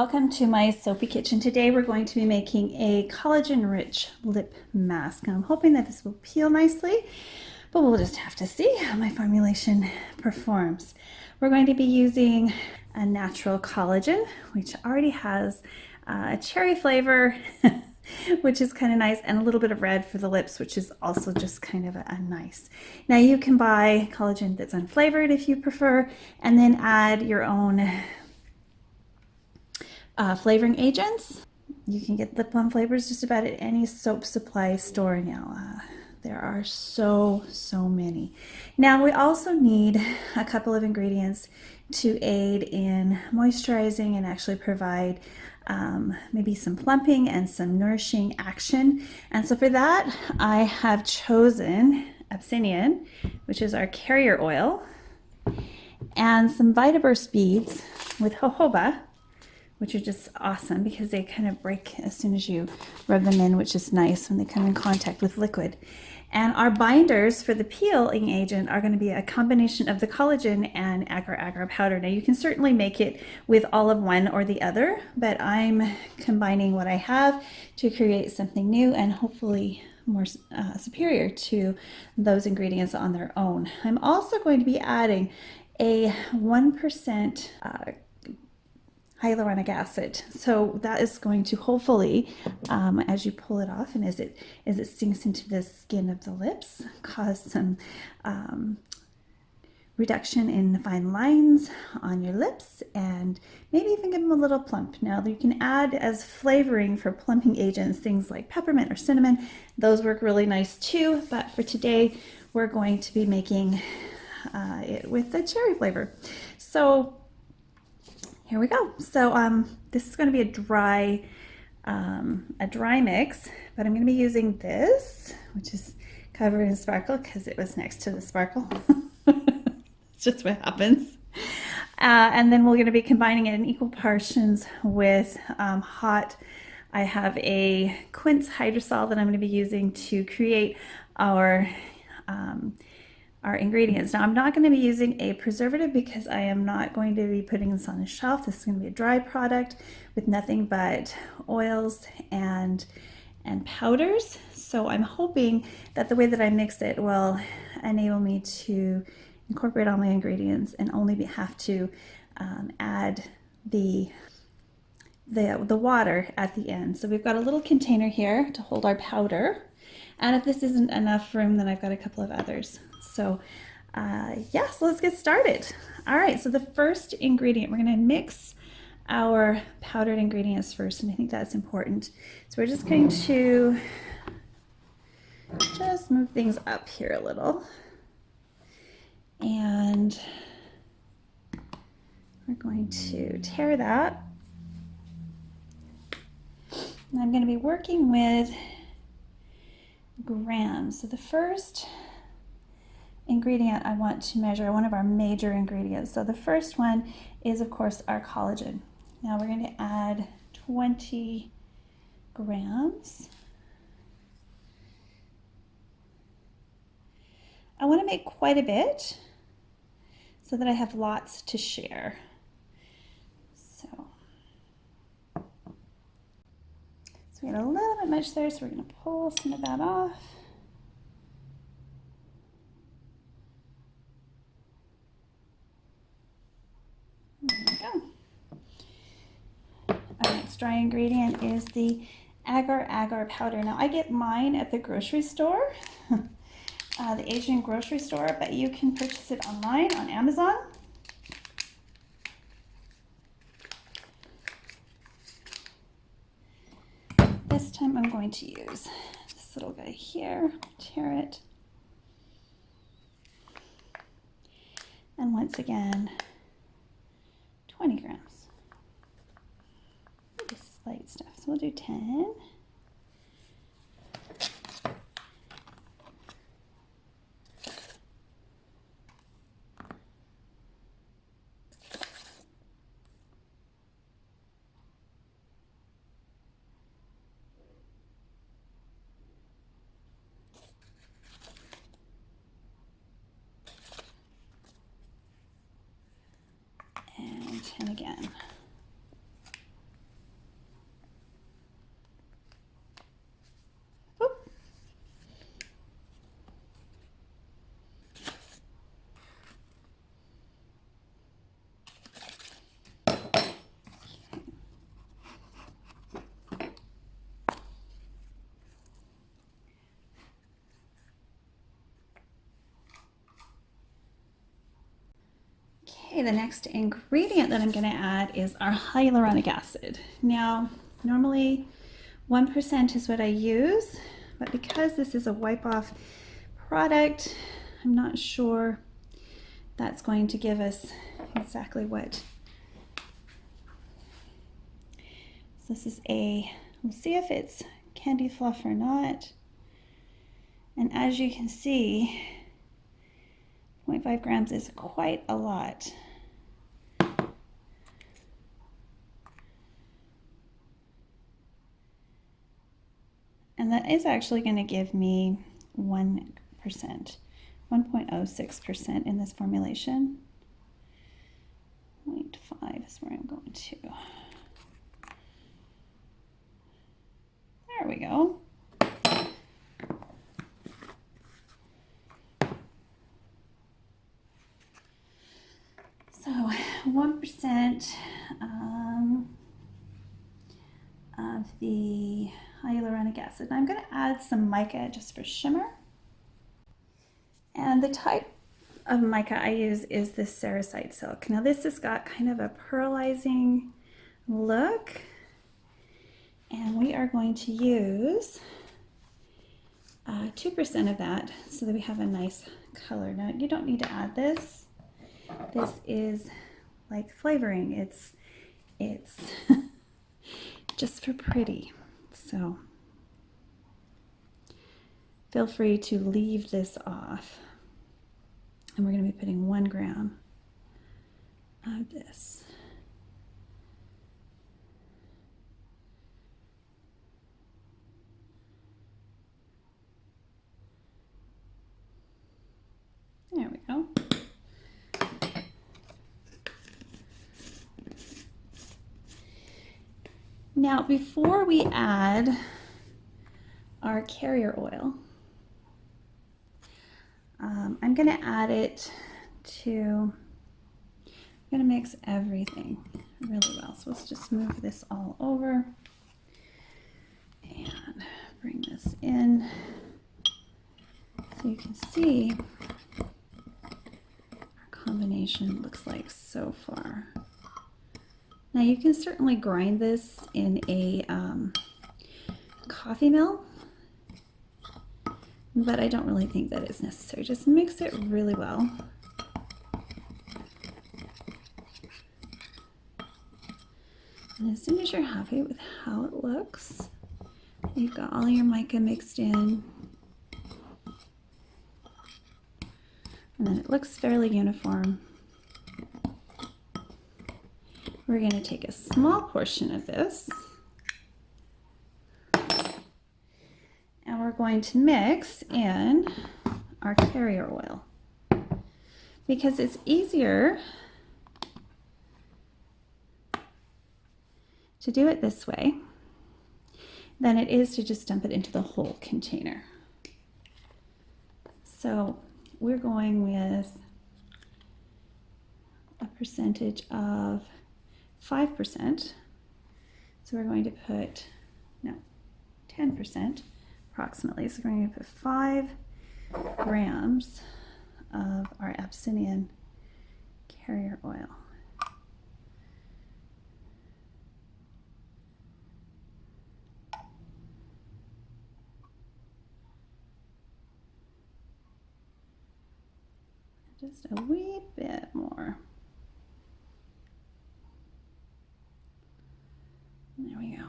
welcome to my soapy kitchen. Today we're going to be making a collagen rich lip mask. I'm hoping that this will peel nicely, but we'll just have to see how my formulation performs. We're going to be using a natural collagen, which already has a cherry flavor, which is kind of nice, and a little bit of red for the lips, which is also just kind of a nice. Now you can buy collagen that's unflavored if you prefer, and then add your own flavoring agents. You can get lip balm flavors just about at any soap supply store now. There are so many. Now we also need a couple of ingredients to aid in moisturizing and actually provide maybe some plumping and some nourishing action. And so for that, I have chosen Abyssinian, which is our carrier oil, and some Vitaburst beads with jojoba, which are just awesome because they kind of break as soon as you rub them in, which is nice when they come in contact with liquid. And our binders for the peeling agent are going to be a combination of the collagen and agar-agar powder. Now you can certainly make it with all of one or the other, but I'm combining what I have to create something new and hopefully more superior to those ingredients on their own. I'm also going to be adding a 1% hyaluronic acid. So that is going to hopefully, as you pull it off and as it sinks into the skin of the lips, cause some reduction in fine lines on your lips and maybe even give them a little plump. Now you can add as flavoring for plumping agents things like peppermint or cinnamon. Those work really nice too, but for today we're going to be making it with the cherry flavor. So here we go. So this is going to be a dry mix, but I'm going to be using this, which is covered in sparkle because it was next to the sparkle. It's just what happens. And then we're going to be combining it in equal portions with hot. I have a quince hydrosol that I'm going to be using to create our ingredients. Now I'm not going to be using a preservative because I am not going to be putting this on the shelf. This is going to be a dry product with nothing but oils and powders. So I'm hoping that the way that I mix it will enable me to incorporate all my ingredients and only have to add the water at the end. So we've got a little container here to hold our powder. And if this isn't enough room, then I've got a couple of others. So yeah, so let's get started. All right, so the first ingredient, we're gonna mix our powdered ingredients first, and I think that's important. So we're just going to just move things up here a little. And we're going to tare that. And I'm gonna be working with grams. So the first ingredient I want to measure, one of our major ingredients. So the first one is, of course, our collagen. Now we're going to add 20 grams. I want to make quite a bit so that I have lots to share. So we got a little bit much there, so we're going to pull some of that off. There we go. Our next dry ingredient is the agar-agar powder. Now I get mine at the grocery store, the Asian grocery store, but you can purchase it online on Amazon. This time I'm going to use this little guy here, tear it, and once again, 20 grams. This is light stuff, so we'll do 10. And 10 again. Okay, the next ingredient that I'm going to add is our hyaluronic acid. Now, normally 1% is what I use, but because this is a wipe-off product, I'm not sure that's going to give us exactly what. So this is we'll see if it's candy fluff or not. And as you can see, 0.5 grams is quite a lot. And that is actually going to give me 1%, 1.06% in this formulation. 0.5 is where I'm going to. There we go. So 1% of the hyaluronic acid. Now I'm going to add some mica just for shimmer. And the type of mica I use is this sericite silk. Now this has got kind of a pearlizing look. And we are going to use 2% of that so that we have a nice color. Now you don't need to add this. This is like flavoring. It's just for pretty. So feel free to leave this off. And we're going to be putting 1 gram of this. There we go. Now, before we add our carrier oil, I'm going to add it to, I'm going to mix everything really well. So let's just move this all over and bring this in so you can see our combination looks like so far. Now you can certainly grind this in a coffee mill, but I don't really think that is necessary. Just mix it really well. And as soon as you're happy with how it looks, you've got all your mica mixed in, and then it looks fairly uniform. We're going to take a small portion of this and we're going to mix in our carrier oil because it's easier to do it this way than it is to just dump it into the whole container. So we're going with a percentage of 5%. So we're going to put, 10% approximately. So we're going to put 5 grams of our Abyssinian carrier oil. Just a wee bit more. There we go.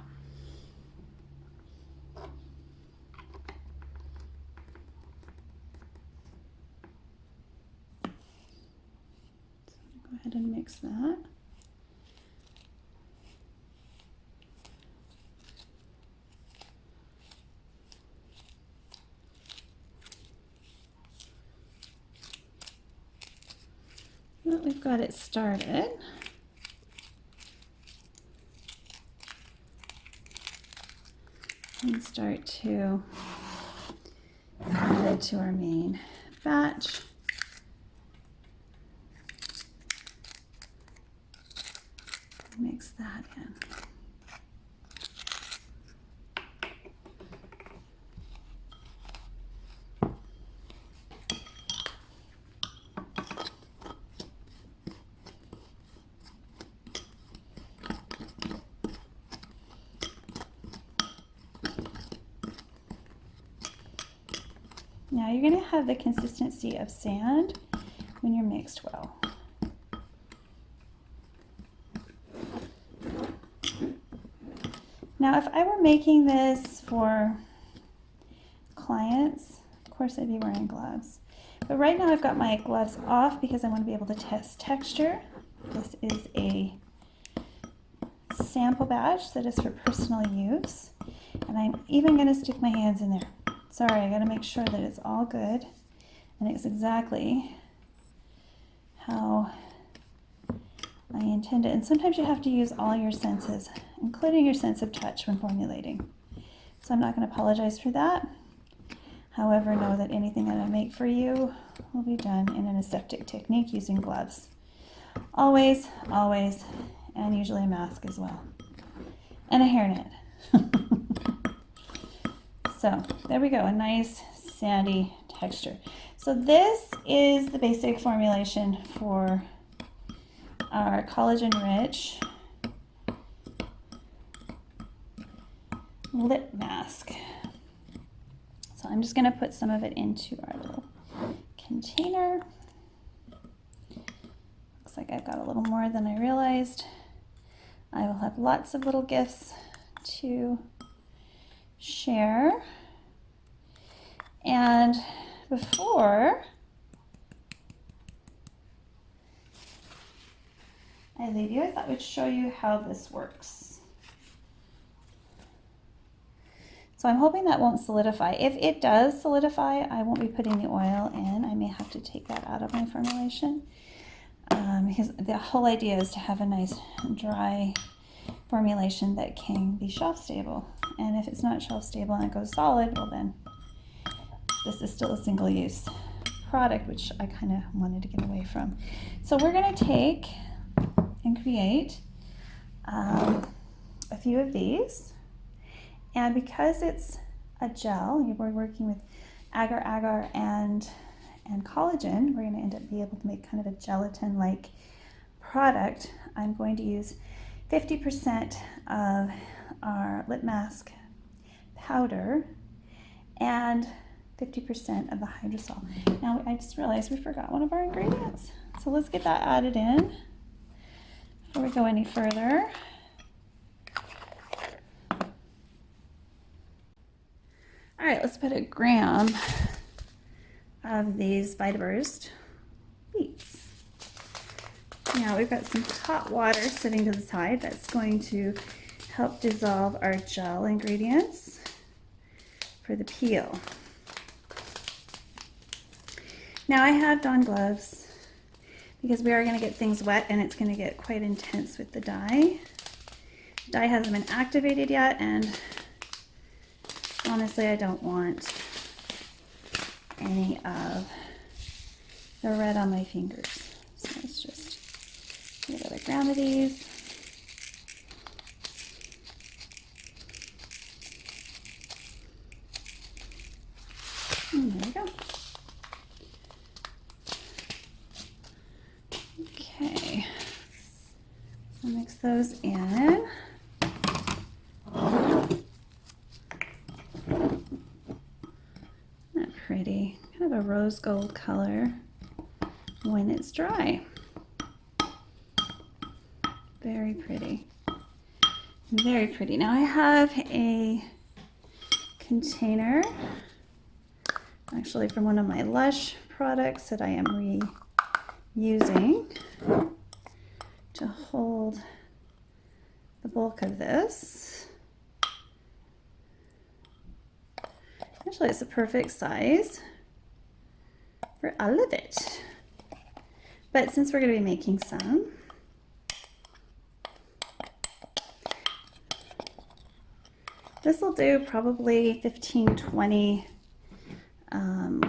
So go ahead and mix that. Well, we've got it started. And start to add it to our main batch. Mix that in. Now you're going to have the consistency of sand when you're mixed well. Now, if I were making this for clients, of course I'd be wearing gloves. But right now I've got my gloves off because I want to be able to test texture. This is a sample batch that is for personal use. And I'm even going to stick my hands in there. Sorry, I got to make sure that it's all good and it's exactly how I intend it. And sometimes you have to use all your senses, including your sense of touch when formulating. So I'm not going to apologize for that. However, know that anything that I make for you will be done in an aseptic technique using gloves. Always, always, and usually a mask as well. And a hairnet. So there we go, a nice sandy texture. So this is the basic formulation for our collagen-rich lip mask. So I'm just going to put some of it into our little container. Looks like I've got a little more than I realized. I will have lots of little gifts to share. And before I leave you, I thought I'd show you how this works. So I'm hoping that won't solidify. If it does solidify, I won't be putting the oil in. I may have to take that out of my formulation because the whole idea is to have a nice dry formulation that can be shelf stable. And if it's not shelf stable and it goes solid, well then this is still a single use product, which I kind of wanted to get away from. So we're going to take and create a few of these. And because it's a gel, we're working with agar-agar and collagen, we're going to end up being able to make kind of a gelatin-like product. I'm going to use 50% of our lip mask powder and 50% of the hydrosol. Now I just realized we forgot one of our ingredients. So let's get that added in before we go any further. All right, let's put a gram of these Vitaburst beets. Now we've got some hot water sitting to the side that's going to help dissolve our gel ingredients for the peel. Now I have donned gloves because we are going to get things wet and it's going to get quite intense with the dye. The dye hasn't been activated yet, and honestly I don't want any of the red on my fingers. So let's just get another gram of these. And there we go. Okay, so mix those in. Not pretty, kind of a rose gold color when it's dry. Very pretty. Very pretty. Now I have a container, actually from one of my Lush products that I am reusing to hold the bulk of this. Actually, it's a perfect size for all of it. But since we're going to be making some, this will do probably 15-20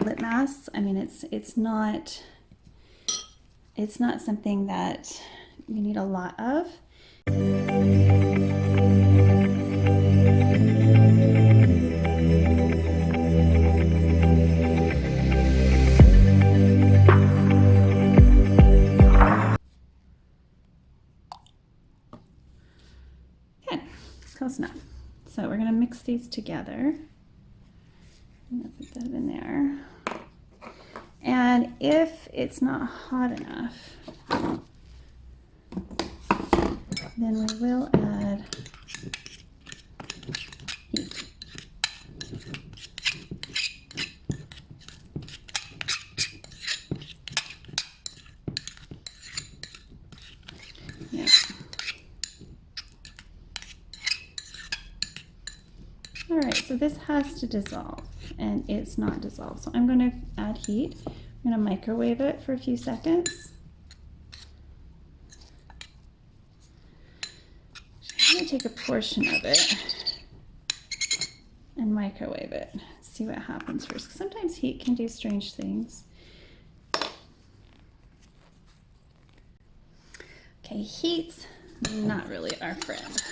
lip masks. I mean, it's not something that you need a lot of. Okay, close enough. So we're going to mix these together. I'm going to put that in there. And if it's not hot enough, then we will add heat. Yeah. All right, so this has to dissolve, and it's not dissolved. So I'm going to add heat. I'm going to microwave it for a few seconds. I'm going to take a portion of it and microwave it. See what happens first. Sometimes heat can do strange things. Okay, heat's not really our friend.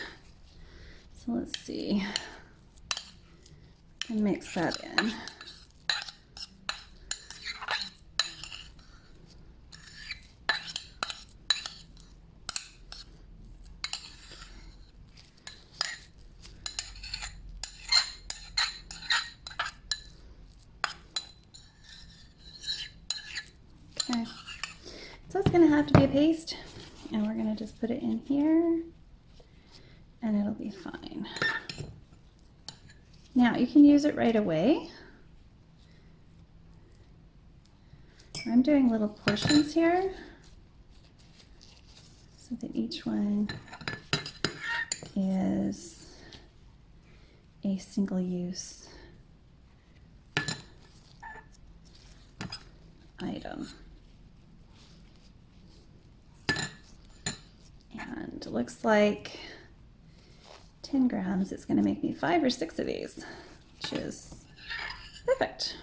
So let's see. And mix that in. Okay, so it's going to have to be a paste, and we're going to just put it in here, and it'll be fine. Now you can use it right away. I'm doing little portions here so that each one is a single use item. And it looks like 10 grams, it's going to make me 5 or 6 of these, which is perfect.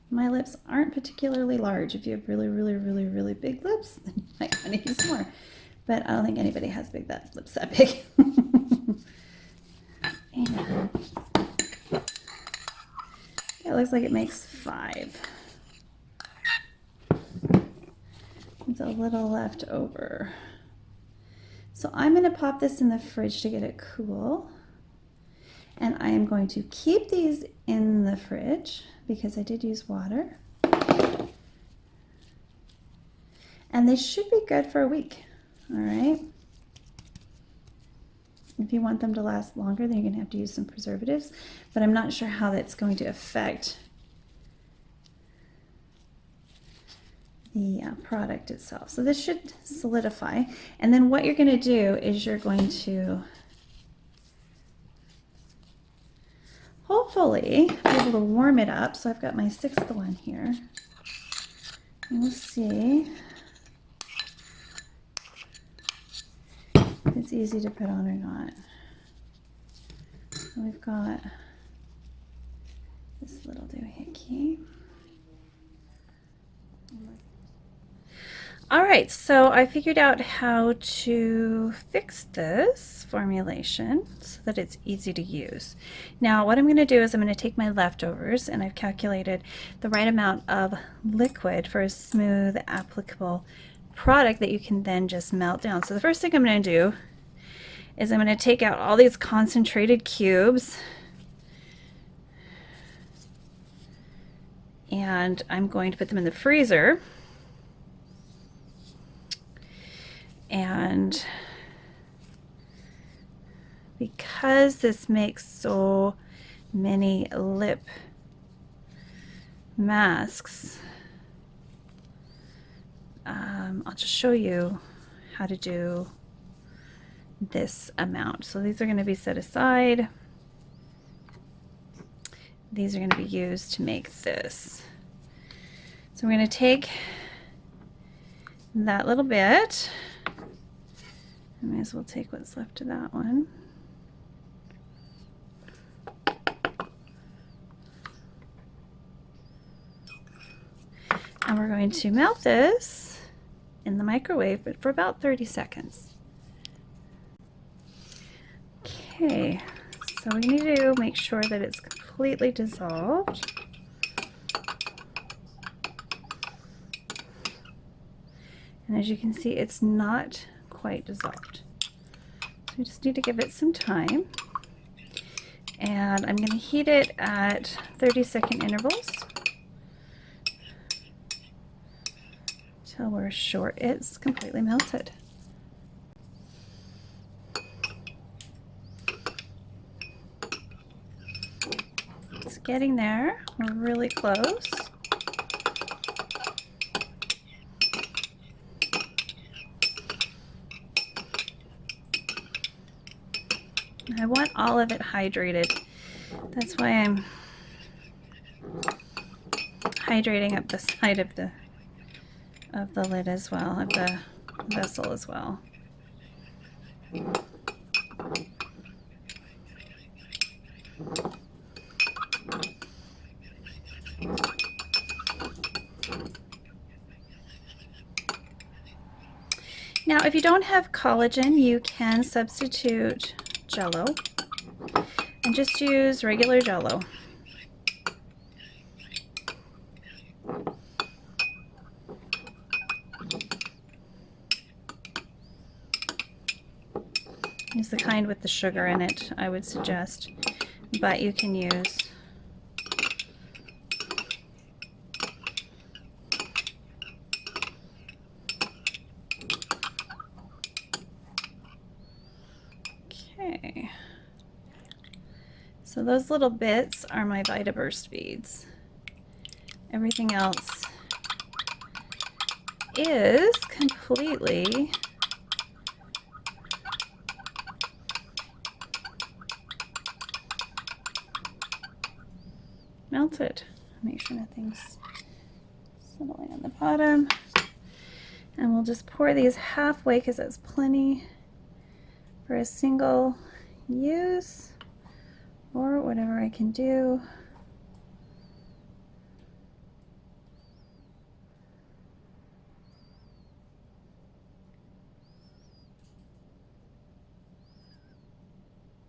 My lips aren't particularly large. If you have really, really, really, really big lips, then you might want to use more. But I don't think anybody has lips that big. And it looks like it makes 5. There's a little left over. So I'm going to pop this in the fridge to get it cool. And I am going to keep these in the fridge because I did use water. And they should be good for a week. All right. If you want them to last longer, then you're going to have to use some preservatives. But I'm not sure how that's going to affect the product itself. So this should solidify. And then what you're going to do is you're going to hopefully be able to warm it up. So I've got my 6th one here. And we'll see if it's easy to put on or not. So we've got this little doohickey. All right, so I figured out how to fix this formulation so that it's easy to use. Now what I'm going to do is I'm going to take my leftovers, and I've calculated the right amount of liquid for a smooth applicable product that you can then just melt down. So the first thing I'm going to do is I'm going to take out all these concentrated cubes, and I'm going to put them in the freezer. And because this makes so many lip masks, I'll just show you how to do this amount. So these are going to be set aside. These are going to be used to make this. So we're going to take that little bit. I may as well take what's left of that one. And we're going to melt this in the microwave, but for about 30 seconds. Okay, so we need to make sure that it's completely dissolved. And as you can see, it's not quite dissolved. So we just need to give it some time. And I'm going to heat it at 30-second intervals. till we're sure it's completely melted. It's getting there. We're really close. I want all of it hydrated. That's why I'm hydrating up the side of the lid as well, of the vessel as well. Now, if you don't have collagen, you can substitute Jello and just use regular Jello. Use the kind with the sugar in it, I would suggest, but you can use okay. So those little bits are my Vitaburst beads. Everything else is completely melted. Make sure nothing's settling on the bottom. And we'll just pour these halfway because that's plenty for a single use or whatever I can do.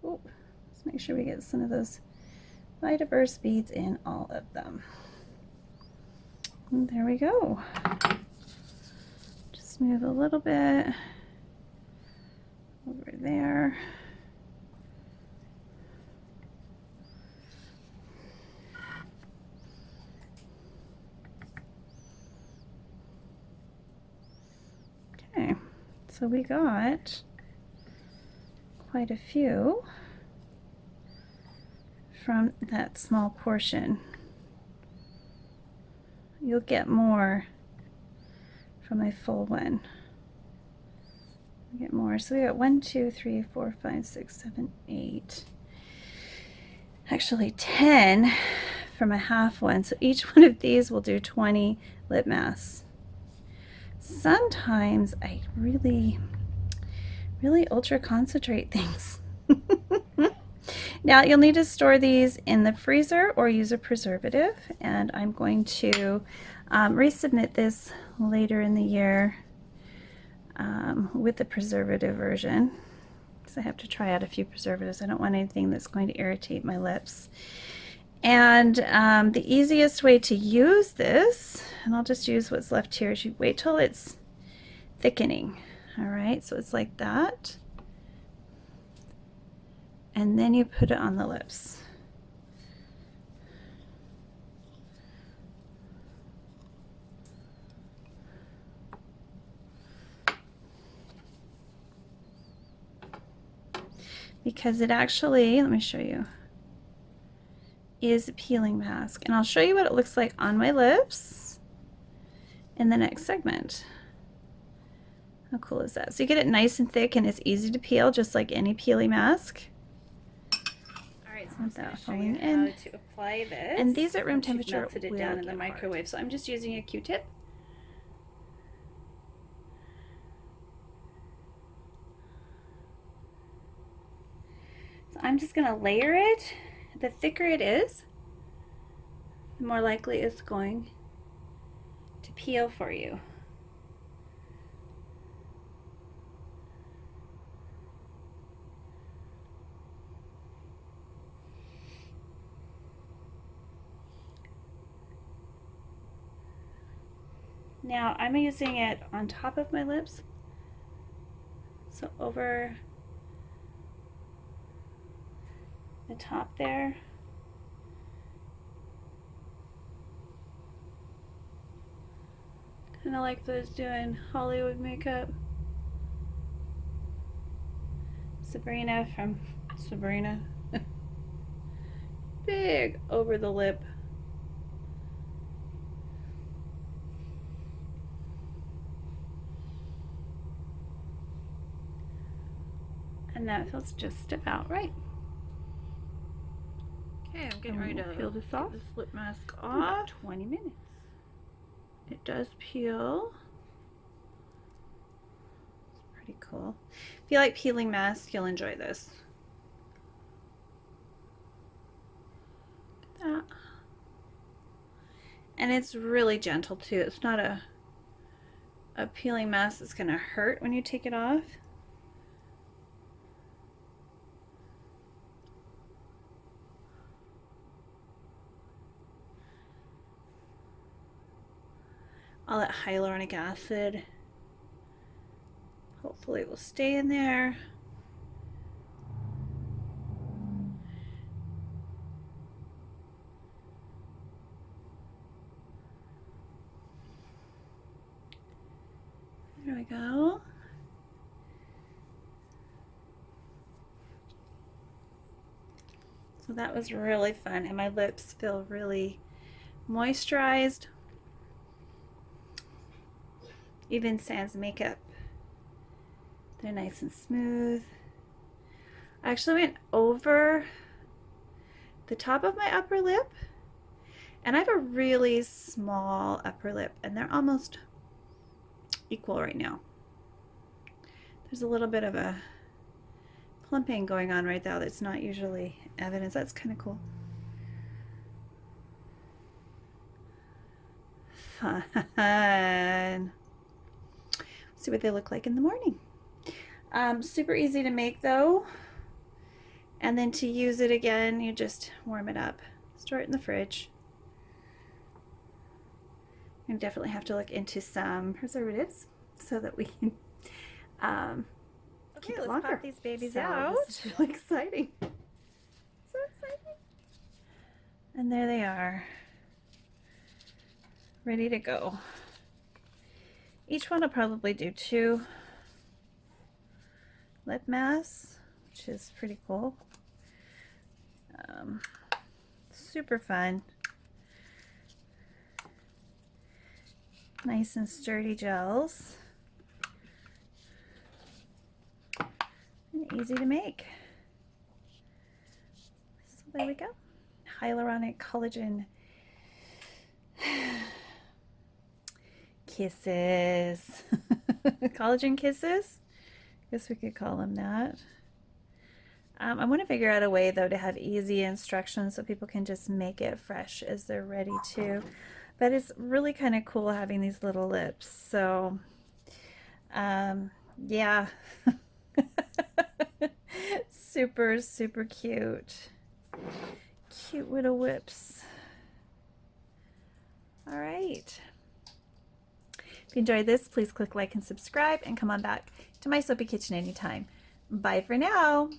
Ooh, let's make sure we get some of those Vitaburst beads in all of them. And there we go. Just move a little bit over there. Okay, so we got quite a few from that small portion. You'll get more from a full one. Get more. So we got 1, 2, 3, 4, 5, 6, 7, 8. Actually 10 from a half one. So each one of these will do 20 lip masks. Sometimes I really ultra concentrate things. Now you'll need to store these in the freezer or use a preservative, and I'm going to resubmit this later in the year with the preservative version, because I have to try out a few preservatives. I don't want anything that's going to irritate my lips. And the easiest way to use this, and I'll just use what's left here, is you wait till it's thickening. All right, so it's like that. And then you put it on the lips. Because it actually, let me show you, is a peeling mask. And I'll show you what it looks like on my lips in the next segment. How cool is that? So you get it nice and thick and it's easy to peel, just like any peeling mask. So I'm going to show you how to apply this. And these at room temperature melted it down in the microwave. So I'm just using a Q-tip. So I'm just going to layer it. The thicker it is, the more likely it's going to peel for you. Now I'm using it on top of my lips, so over the top there. And I like those doing Hollywood makeup. Sabrina from Sabrina. Big over the lip. And that feels just about right. Okay, I'm getting ready to peel this off. This lip mask off. 20 minutes. It does peel. It's pretty cool. If you like peeling masks, you'll enjoy this. Look at that. And it's really gentle too. It's not a peeling mask that's gonna hurt when you take it off. All that hyaluronic acid hopefully will stay in there. There we go. So that was really fun, and my lips feel really moisturized. Even sans makeup, they're nice and smooth. I actually went over the top of my upper lip, and I have a really small upper lip, and they're almost equal right now. There's a little bit of a plumping going on right now that's not usually evident. That's kind of cool. Fun. See what they look like in the morning. Super easy to make though, and then to use it again, you just warm it up, store it in the fridge. You definitely have to look into some preservatives so that we can keep it longer. Pop these babies out. This is really exciting. So exciting. And there they are, ready to go. Each one will probably do 2 lip masks, which is pretty cool. Super fun. Nice and sturdy gels. And easy to make. So there we go. Hyaluronic collagen kisses. Collagen kisses? Guess we could call them that. I want to figure out a way though to have easy instructions so people can just make it fresh as they're ready to. But it's really kind of cool having these little lips. So yeah. Super, super cute. Cute little whips. All right. If you enjoyed this, please click like and subscribe and come on back to my soapy kitchen anytime. Bye for now.